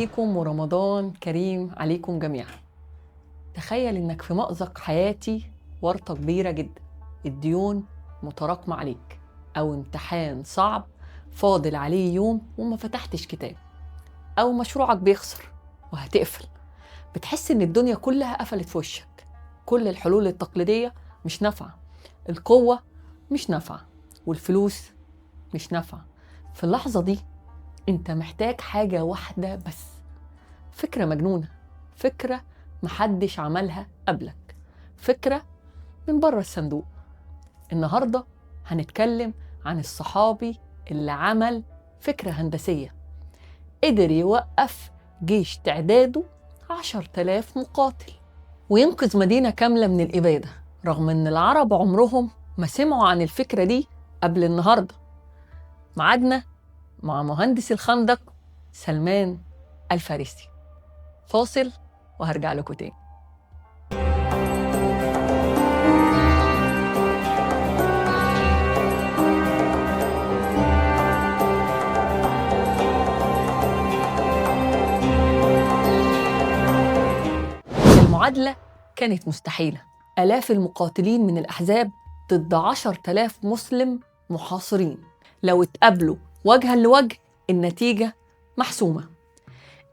عليكم ورمضان كريم عليكم جميعا. تخيل انك في مأزق حياتي، ورطة كبيرة جدا، الديون متراكمة عليك، او امتحان صعب فاضل عليه يوم وما فتحتش كتاب، او مشروعك بيخسر وهتقفل. بتحس ان الدنيا كلها قفلت في وشك، كل الحلول التقليدية مش نافعة، القوة مش نافعة، والفلوس مش نافعة. في اللحظة دي انت محتاج حاجة واحدة بس، فكرة مجنونة، فكرة محدش عملها قبلك، فكرة من بره الصندوق. النهاردة هنتكلم عن الصحابي اللي عمل فكرة هندسية قدر يوقف جيش تعداده 10,000 مقاتل وينقذ مدينة كاملة من الإبادة، رغم إن العرب عمرهم ما سمعوا عن الفكرة دي قبل النهاردة. معادنا مع مهندس الخندق سلمان الفارسي. فاصل وهرجع لكم تاني. المعادلة كانت مستحيلة، آلاف المقاتلين من الأحزاب ضد 10,000 مسلم محاصرين، لو اتقابلوا وجها لوجه النتيجة محسومة،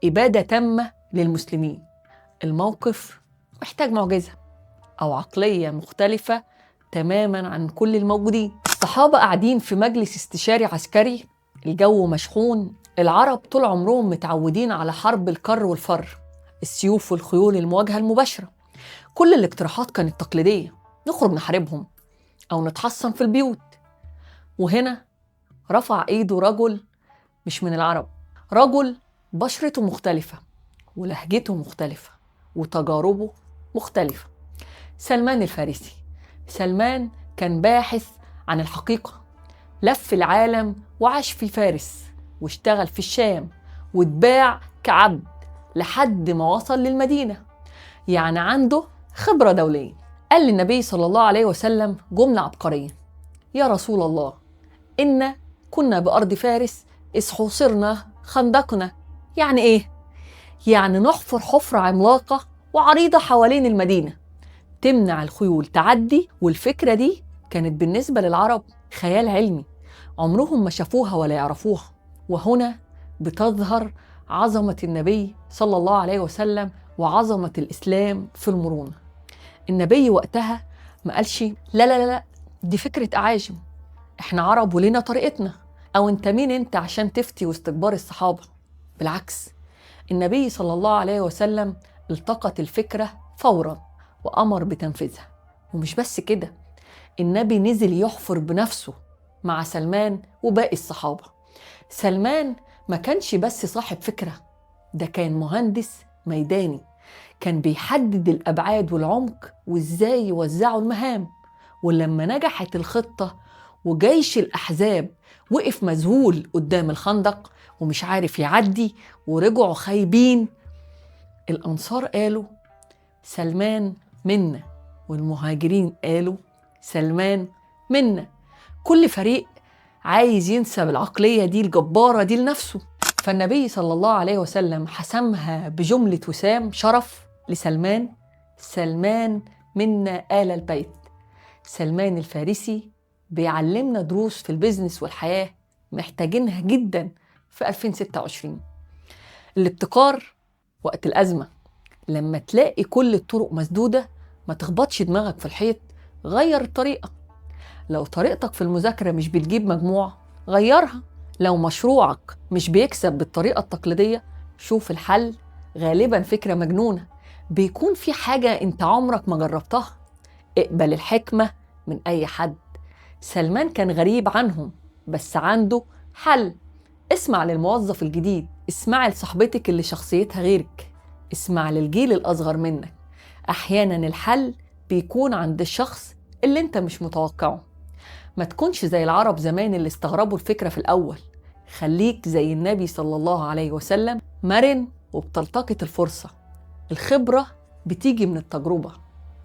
إبادة تامة للمسلمين. الموقف محتاج معجزة أو عقلية مختلفة تماماً عن كل الموجودين. الصحابة قاعدين في مجلس استشاري عسكري، الجو مشحون، العرب طول عمرهم متعودين على حرب الكر والفر، السيوف والخيول، المواجهة المباشرة. كل الاقتراحات كانت تقليدية، نخرج نحاربهم أو نتحصن في البيوت. وهنا رفع إيده رجل مش من العرب، رجل بشرته مختلفة ولهجته مختلفة وتجاربه مختلفة، سلمان الفارسي. سلمان كان باحث عن الحقيقة، لف العالم وعاش في فارس واشتغل في الشام واتباع كعبد لحد ما وصل للمدينة، يعني عنده خبرة دولية. قال للنبي صلى الله عليه وسلم جملة عبقرية: يا رسول الله، إن كنا بأرض فارس إذ حوصرنا خندقنا. يعني إيه؟ يعني نحفر حفرة عملاقة وعريضة حوالين المدينة تمنع الخيول تعدي. والفكرة دي كانت بالنسبة للعرب خيال علمي، عمرهم ما شافوها ولا يعرفوها. وهنا بتظهر عظمة النبي صلى الله عليه وسلم وعظمة الإسلام في المرونة. النبي وقتها ما قالش لا لا لا، دي فكرة أعاجم، إحنا عرب ولينا طريقتنا، أو أنت مين أنت عشان تفتي واستكبار الصحابة. بالعكس، النبي صلى الله عليه وسلم التقط الفكرة فوراً وأمر بتنفيذها. ومش بس كده، النبي نزل يحفر بنفسه مع سلمان وباقي الصحابة. سلمان ما كانش بس صاحب فكرة، ده كان مهندس ميداني، كان بيحدد الأبعاد والعمق وإزاي يوزعوا المهام. ولما نجحت الخطة وجيش الأحزاب وقف مذهول قدام الخندق ومش عارف يعدي ورجعوا خايبين، الأنصار قالوا سلمان منا، والمهاجرين قالوا سلمان منا. كل فريق عايز ينسب العقلية دي الجبارة دي لنفسه. فالنبي صلى الله عليه وسلم حسمها بجملة وسام شرف لسلمان: سلمان منا آل البيت. سلمان الفارسي بيعلمنا دروس في البيزنس والحياة محتاجينها جدا في 2026. الابتكار وقت الأزمة، لما تلاقي كل الطرق مسدودة ما تخبطش دماغك في الحيط، غير الطريقة. لو طريقتك في المذاكرة مش بتجيب مجموع، غيرها. لو مشروعك مش بيكسب بالطريقة التقليدية، شوف الحل. غالبا فكرة مجنونة، بيكون في حاجة انت عمرك ما جربتها. اقبل الحكمة من أي حد. سلمان كان غريب عنهم بس عنده حل. اسمع للموظف الجديد، اسمع لصاحبتك اللي شخصيتها غيرك، اسمع للجيل الأصغر منك. أحيانا الحل بيكون عند الشخص اللي انت مش متوقعه. ما تكونش زي العرب زمان اللي استغربوا الفكرة في الأول، خليك زي النبي صلى الله عليه وسلم، مرن وبتلتقط الفرصة. الخبرة بتيجي من التجربة.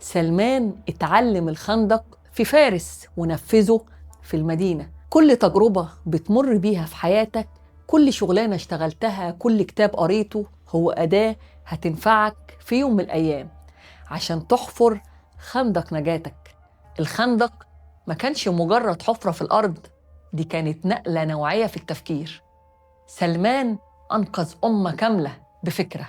سلمان اتعلم الخندق في فارس ونفذه في المدينة. كل تجربة بتمر بيها في حياتك، كل شغلانة اشتغلتها، كل كتاب قريته، هو أداة هتنفعك في يوم من الأيام عشان تحفر خندق نجاتك. الخندق ما كانش مجرد حفرة في الأرض، دي كانت نقلة نوعية في التفكير. سلمان أنقذ أمة كاملة بفكرة،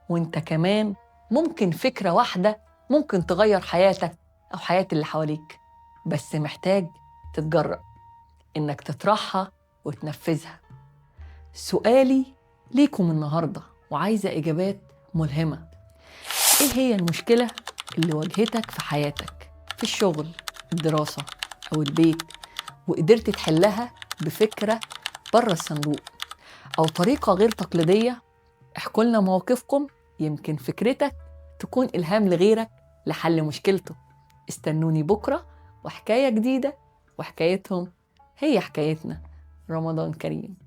وإنت كمان ممكن فكرة واحدة ممكن تغير حياتك أو حياة اللي حواليك، بس محتاج تتجرأ إنك تطرحها وتنفذها. سؤالي ليكم النهاردة وعايزة إجابات ملهمة: إيه هي المشكلة اللي واجهتك في حياتك، في الشغل، الدراسة أو البيت، وقدرت تحلها بفكرة بره الصندوق أو طريقة غير تقليدية؟ احكوا لنا مواقفكم، يمكن فكرتك تكون إلهام لغيرك لحل مشكلته. استنوني بكرة وحكاية جديدة، وحكايتهم هي حكايتنا. رمضان كريم.